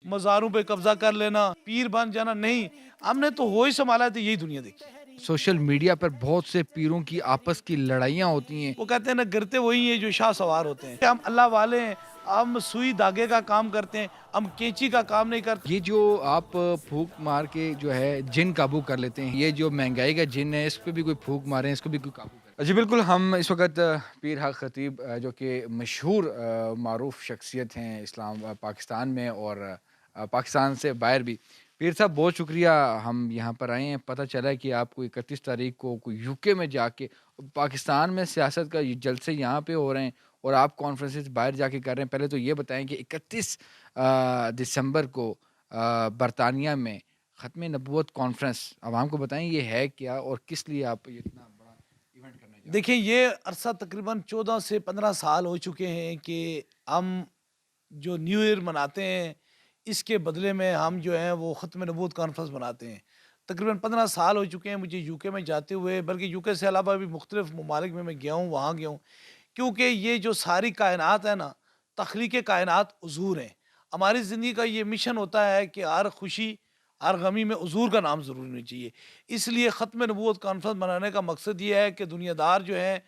مزاروں پہ قبضہ کر لینا، پیر بن جانا، نہیں، ہم نے تو ہوش سنبھالا ہے تو یہی دنیا دیکھی۔ سوشل میڈیا پر بہت سے پیروں کی آپس کی لڑائیاں ہوتی ہیں۔ وہ کہتے ہیں نا گرتے وہی ہیں جو شاہ سوار ہوتے ہیں، ہم اللہ والے ہیں، ہم سوئی دھاگے کا کام کرتے ہیں، ہم کینچی کا کام نہیں کرتے۔ یہ جو آپ پھونک مار کے جو ہے جن قابو کر لیتے ہیں، یہ جو مہنگائی کا جن ہے، اس پہ بھی کوئی پھونک مارے، اس کو بھی کوئی قابو کرے؟ جی بالکل، ہم اس وقت پیر حق خطیب جو کہ مشہور معروف شخصیت ہیں اسلام پاکستان میں اور پاکستان سے باہر بھی۔ پیر صاحب بہت شکریہ، ہم یہاں پر آئے ہیں، پتہ چلا کہ آپ کو 31 تاریخ کو کوئی یو کے میں جا کے پاکستان میں سیاست کا جلسے یہاں پہ ہو رہے ہیں اور آپ کانفرنسز باہر جا کے کر رہے ہیں۔ پہلے تو یہ بتائیں کہ 31 دسمبر کو برطانیہ میں ختم نبوت کانفرنس، عوام کو بتائیں یہ ہے کیا اور کس لیے آپ یہ اتنا بڑا ایونٹ کرنے جا رہے ہیں؟ دیکھیں یہ عرصہ تقریباً 14 سے 15 سال ہو چکے ہیں کہ ہم جو نیو ایئر مناتے ہیں، اس کے بدلے میں ہم جو ہیں وہ ختم نبوت کانفرنس مناتے ہیں۔ تقریباً 15 سال ہو چکے ہیں مجھے یو کے میں جاتے ہوئے، بلکہ یو کے سے علاوہ بھی مختلف ممالک میں گیا ہوں، وہاں گیا ہوں، کیونکہ یہ جو ساری کائنات ہے نا، تخلیق کائنات حضور ہیں۔ ہماری زندگی کا یہ مشن ہوتا ہے کہ ہر خوشی ہر غمی میں حضور کا نام ضرور ہونا چاہیے۔ اس لیے ختم نبوت کانفرنس منانے کا مقصد یہ ہے کہ دنیا دار جو ہیں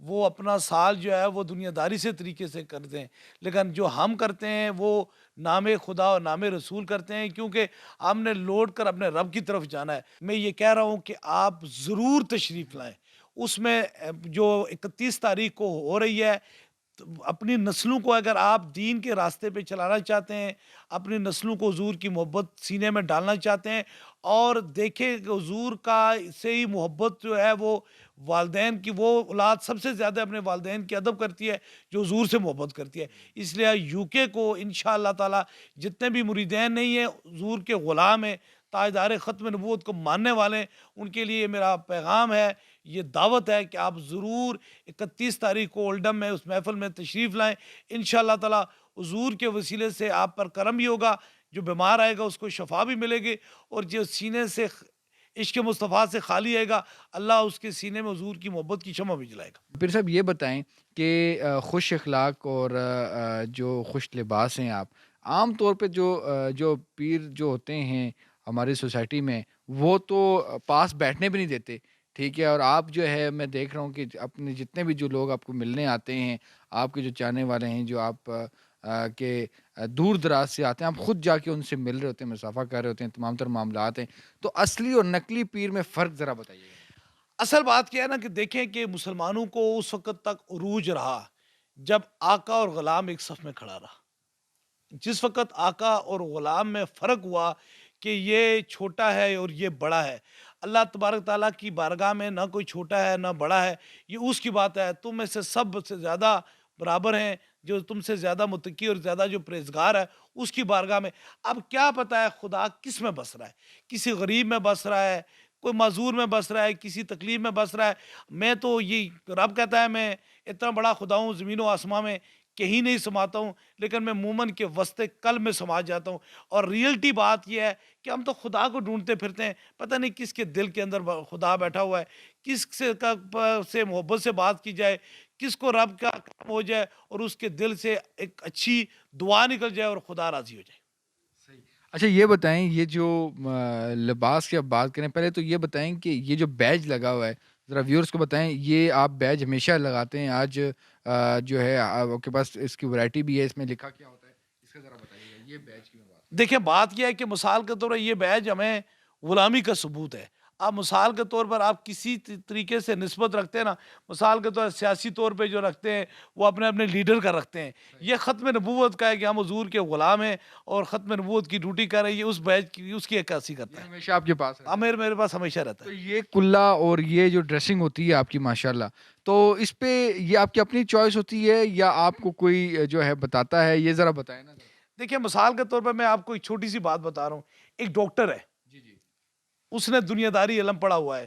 وہ اپنا سال جو ہے وہ دنیا داری سے طریقے سے کرتے ہیں، لیکن جو ہم کرتے ہیں وہ نام خدا اور نام رسول کرتے ہیں، کیونکہ ہم نے لوٹ کر اپنے رب کی طرف جانا ہے۔ میں یہ کہہ رہا ہوں کہ آپ ضرور تشریف لائیں اس میں، جو 31 تاریخ کو ہو رہی ہے۔ تو اپنی نسلوں کو اگر آپ دین کے راستے پہ چلانا چاہتے ہیں، اپنی نسلوں کو حضور کی محبت سینے میں ڈالنا چاہتے ہیں، اور دیکھیں کہ حضور کا سے ہی محبت جو ہے وہ والدین کی، وہ اولاد سب سے زیادہ اپنے والدین کی ادب کرتی ہے جو حضور سے محبت کرتی ہے۔ اس لیے یو کے کو انشاءاللہ تعالی جتنے بھی مریدین نہیں ہیں، حضور کے غلام ہیں، تاجدار ختم نبوت کو ماننے والے ہیں، ان کے لیے میرا پیغام ہے، یہ دعوت ہے کہ آپ ضرور 31 تاریخ کو اولڈم میں اس محفل میں تشریف لائیں۔ انشاءاللہ تعالی حضور کے وسیلے سے آپ پر کرم بھی ہوگا، جو بیمار آئے گا اس کو شفا بھی ملے گی، اور جو سینے سے عشق مصطفیٰ سے خالی آئے گا، اللہ اس کے سینے میں حضور کی محبت کی شمع بھی جلائے گا۔ پھر صاحب یہ بتائیں کہ خوش اخلاق اور جو خوش لباس ہیں آپ، عام طور پہ جو پیر جو ہوتے ہیں ہماری سوسائٹی میں، وہ تو پاس بیٹھنے بھی نہیں دیتے، ٹھیک ہے؟ اور آپ جو ہے میں دیکھ رہا ہوں کہ اپنے جتنے بھی جو لوگ آپ کو ملنے آتے ہیں، آپ کے جو چاہنے والے ہیں، جو آپ کے دور دراز سے آتے ہیں، آپ خود جا کے ان سے مل رہے ہوتے ہیں، مصافحہ کر رہے ہوتے ہیں، تمام تر معاملات ہیں، تو اصلی اور نقلی پیر میں فرق ذرا بتائیے گا۔ اصل بات کیا ہے نا کہ دیکھیں کہ مسلمانوں کو اس وقت تک عروج رہا جب آقا اور غلام ایک صف میں کھڑا رہا۔ جس وقت آقا اور غلام میں فرق ہوا کہ یہ چھوٹا ہے اور یہ بڑا ہے، اللہ تبارک تعالیٰ کی بارگاہ میں نہ کوئی چھوٹا ہے نہ بڑا ہے، یہ اس کی بات ہے۔ تم میں سے سب سے زیادہ برابر ہیں، جو تم سے زیادہ متقی اور زیادہ جو پرہیزگار ہے اس کی بارگاہ میں۔ اب کیا پتہ ہے خدا کس میں بس رہا ہے، کسی غریب میں بس رہا ہے، کوئی معذور میں بس رہا ہے، کسی تکلیف میں بس رہا ہے۔ میں تو یہ رب کہتا ہے میں اتنا بڑا خدا ہوں، زمین و آسمان میں کہیں نہیں سماتا ہوں، لیکن میں مومن کے وسط کل میں سما جاتا ہوں۔ اور ریئلٹی بات یہ ہے کہ ہم تو خدا کو ڈھونڈتے پھرتے ہیں، پتہ نہیں کس کے دل کے اندر خدا بیٹھا ہوا ہے، کس سے محبت سے بات کی جائے، کس کو رب کا کام ہو جائے اور اس کے دل سے ایک اچھی دعا نکل جائے اور خدا راضی ہو جائے۔ صحیح۔ اچھا یہ بتائیں، یہ جو لباس کی آپ بات کریں، پہلے تو یہ بتائیں کہ یہ جو بیج لگا ہوا ہے، ذرا ویورز کو بتائیں، یہ آپ بیج ہمیشہ لگاتے ہیں؟ آج جو ہے آپ کے پاس اس کی ورائٹی بھی ہے، اس میں لکھا کیا ہوتا ہے، اس کا ذرا بتائیے گا، یہ بیج کی میں بات دیکھیں بات یہ ہے کہ مثال کے طور پر یہ بیج ہمیں غلامی کا ثبوت ہے۔ آپ مثال کے طور پر آپ کسی طریقے سے نسبت رکھتے ہیں نا، مثال کے طور پر سیاسی طور پہ جو رکھتے ہیں وہ اپنے اپنے لیڈر کا رکھتے ہیں۔ یہ ختم نبوت کا ہے کہ ہم حضور کے غلام ہیں اور ختم نبوت کی ڈیوٹی کر رہے ہیں، یہ اس بیج کی اس کی عکاسی یہ کرتا ہے۔ ہمیشہ آپ کے پاس ہاں، رہتا ہے؟ میرے پاس ہمیشہ رہتا تو ہے۔ یہ کلا اور یہ جو ڈریسنگ ہوتی ہے آپ کی ماشاءاللہ، تو اس پہ یہ آپ کی اپنی چوائس ہوتی ہے یا آپ کو کوئی جو ہے بتاتا ہے؟ یہ ذرا بتائیں نا ذرا۔ دیکھیں مثال کے طور پر میں آپ کو ایک چھوٹی سی بات بتا رہا ہوں۔ ایک ڈاکٹر ہے، جی جی اس نے دنیا داری علم پڑھا ہوا ہے،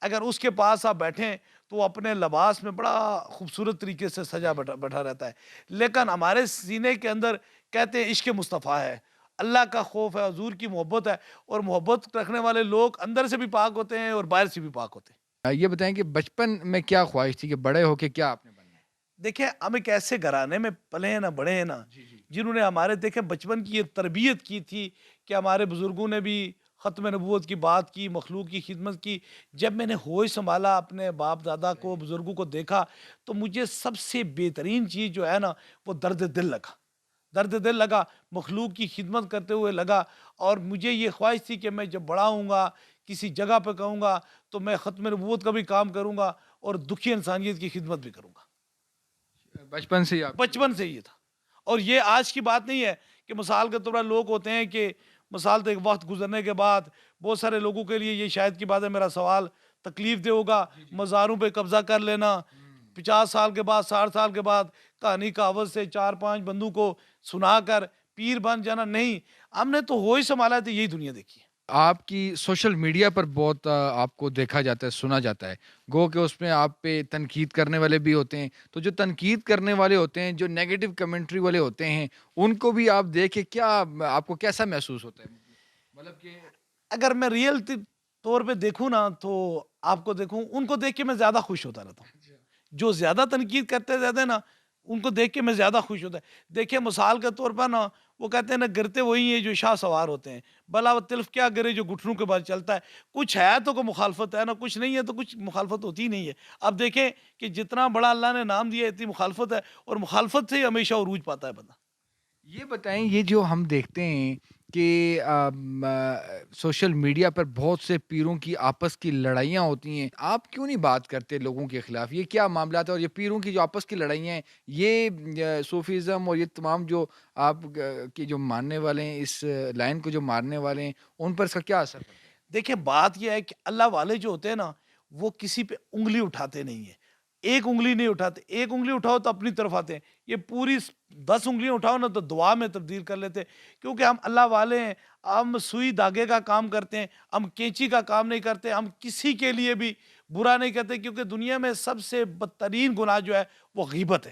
اگر اس کے پاس آپ بیٹھیں تو وہ اپنے لباس میں بڑا خوبصورت طریقے سے سجا بیٹھا رہتا ہے، لیکن ہمارے سینے کے اندر کہتے ہیں عشق مصطفیٰ ہے، اللہ کا خوف ہے، حضور کی محبت ہے، اور محبت رکھنے والے لوگ اندر سے بھی پاک ہوتے ہیں اور باہر سے بھی پاک ہوتے ہیں۔ یہ بتائیں کہ بچپن میں کیا خواہش تھی کہ بڑے ہو کے کیا آپ نے بننا ہے؟ دیکھیں ہم ایک ایسے گھرانے میں پلے ہیں نا بڑے ہیں نا جنہوں نے ہمارے دیکھیں بچپن کی یہ تربیت کی تھی کہ ہمارے بزرگوں نے بھی ختم نبوت کی بات کی، مخلوق کی خدمت کی۔ جب میں نے ہوش سنبھالا، اپنے باپ دادا کو، بزرگوں کو دیکھا، تو مجھے سب سے بہترین چیز جو ہے نا وہ درد دل لگا، درد دل لگا، مخلوق کی خدمت کرتے ہوئے لگا۔ اور مجھے یہ خواہش تھی کہ میں جب بڑا ہوں گا، کسی جگہ پہ کہوں گا تو میں ختم نبوت کا بھی کام کروں گا اور دکھی انسانیت کی خدمت بھی کروں گا۔ بچپن سے ہی آپ بچپن سے یہ تھا۔ اور یہ آج کی بات نہیں ہے کہ مثال کے طور پر لوگ ہوتے ہیں کہ مثال تو ایک وقت گزرنے کے بعد بہت سارے لوگوں کے لیے یہ شاید کی بات ہے، میرا سوال تکلیف دہ ہوگا، مزاروں پہ قبضہ کر لینا، 50 سال کے بعد، 60 سال کے بعد کہانی کہاوت سے 4 5 بندوں کو سنا کر پیر بن جانا۔ نہیں، ہم نے تو ہوش سنبھالا تو یہی دنیا دیکھی ہے۔ آپ کی سوشل میڈیا پر بہت آپ کو دیکھا جاتا ہے، سنا جاتا ہے، گو کہ اس میں آپ پہ تنقید کرنے والے بھی ہوتے ہیں، تو جو تنقید کرنے والے ہوتے ہیں، جو نیگیٹو کمنٹری والے ہوتے ہیں، ان کو بھی آپ دیکھ کے کیا آپ کو کیسا محسوس ہوتا ہے؟ مطلب کہ اگر میں ریئل طور پہ دیکھوں نا تو آپ کو دیکھوں، ان کو دیکھ کے میں زیادہ خوش ہوتا رہتا ہوں۔ جو زیادہ تنقید کرتے رہتے ہیں نا ان کو دیکھ کے میں زیادہ خوش ہوتا ہے۔ دیکھیں مثال کے طور پر نا وہ کہتے ہیں نا گرتے وہی ہیں جو شاہ سوار ہوتے ہیں، بلا وہ تلف کیا گرے جو گھٹنوں کے بعد چلتا ہے۔ کچھ ہے تو کوئی مخالفت ہے نا، کچھ نہیں ہے تو کچھ مخالفت ہوتی ہی نہیں ہے۔ اب دیکھیں کہ جتنا بڑا اللہ نے نام دیا ہے اتنی مخالفت ہے، اور مخالفت سے ہی ہمیشہ عروج پاتا ہے بندہ۔ یہ بتائیں، یہ جو ہم دیکھتے ہیں کہ سوشل میڈیا پر بہت سے پیروں کی آپس کی لڑائیاں ہوتی ہیں، آپ کیوں نہیں بات کرتے لوگوں کے خلاف؟ یہ کیا معاملات ہے؟ اور یہ پیروں کی جو آپس کی لڑائیاں ہیں، یہ صوفیزم اور یہ تمام جو آپ کے جو ماننے والے ہیں، اس لائن کو جو مارنے والے ہیں، ان پر اس کا کیا اثر پڑتا ہے؟ دیکھیں بات یہ ہے کہ اللہ والے جو ہوتے ہیں نا وہ کسی پہ انگلی اٹھاتے نہیں ہیں، ایک انگلی نہیں اٹھاتے، ایک انگلی اٹھاؤ تو اپنی طرف آتے ہیں، یہ پوری 10 انگلیاں اٹھاؤ نا تو دعا میں تبدیل کر لیتے ہیں، کیونکہ ہم اللہ والے ہیں۔ ہم سوئی دھاگے کا کام کرتے ہیں، ہم کینچی کا کام نہیں کرتے، ہم کسی کے لیے بھی برا نہیں کرتے، کیونکہ دنیا میں سب سے بدترین گناہ جو ہے وہ غیبت ہے۔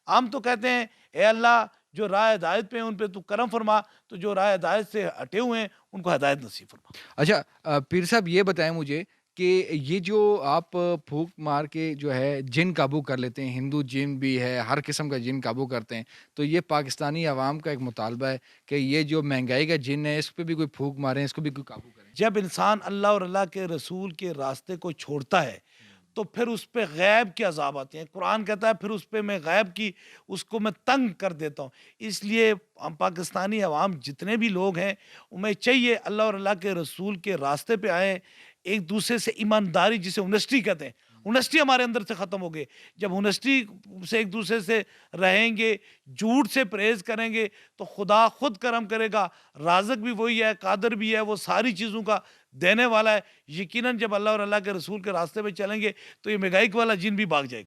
ہم تو کہتے ہیں اے اللہ جو راہ ہدایت پہ ہیں ان پہ تو کرم فرما، تو جو راہ ہدایت سے ہٹے ہوئے ہیں ان کو ہدایت نصیب فرما۔ اچھا، پیر صاحب یہ بتائیں مجھے کہ یہ جو آپ پھونک مار کے جو ہے جن قابو کر لیتے ہیں، ہندو جن بھی ہے، ہر قسم کا جن قابو کرتے ہیں، تو یہ پاکستانی عوام کا ایک مطالبہ ہے کہ یہ جو مہنگائی کا جن ہے اس پہ بھی کوئی پھونک ماریں، اس کو بھی کوئی قابو کریں۔ جب انسان اللہ اور اللہ کے رسول کے راستے کو چھوڑتا ہے تو پھر اس پہ غیب کے عذاب آتے ہیں۔ قرآن کہتا ہے پھر اس پہ میں غیب کی اس کو میں تنگ کر دیتا ہوں۔ اس لیے ہم پاکستانی عوام جتنے بھی لوگ ہیں انہیں چاہیے اللہ اور اللہ کے رسول کے راستے پہ آئیں، ایک دوسرے سے ایمانداری، جسے اونیسٹی کہتے ہیں، اونیسٹی ہمارے اندر سے ختم ہو گئی۔ جب اونیسٹی سے ایک دوسرے سے رہیں گے، جھوٹ سے پرہیز کریں گے تو خدا خود کرم کرے گا۔ رازق بھی وہی ہے، قادر بھی ہے، وہ ساری چیزوں کا دینے والا ہے۔ یقیناً جب اللہ اور اللہ کے رسول کے راستے پہ چلیں گے تو یہ مہنگائی والا جن بھی بھاگ جائے گا۔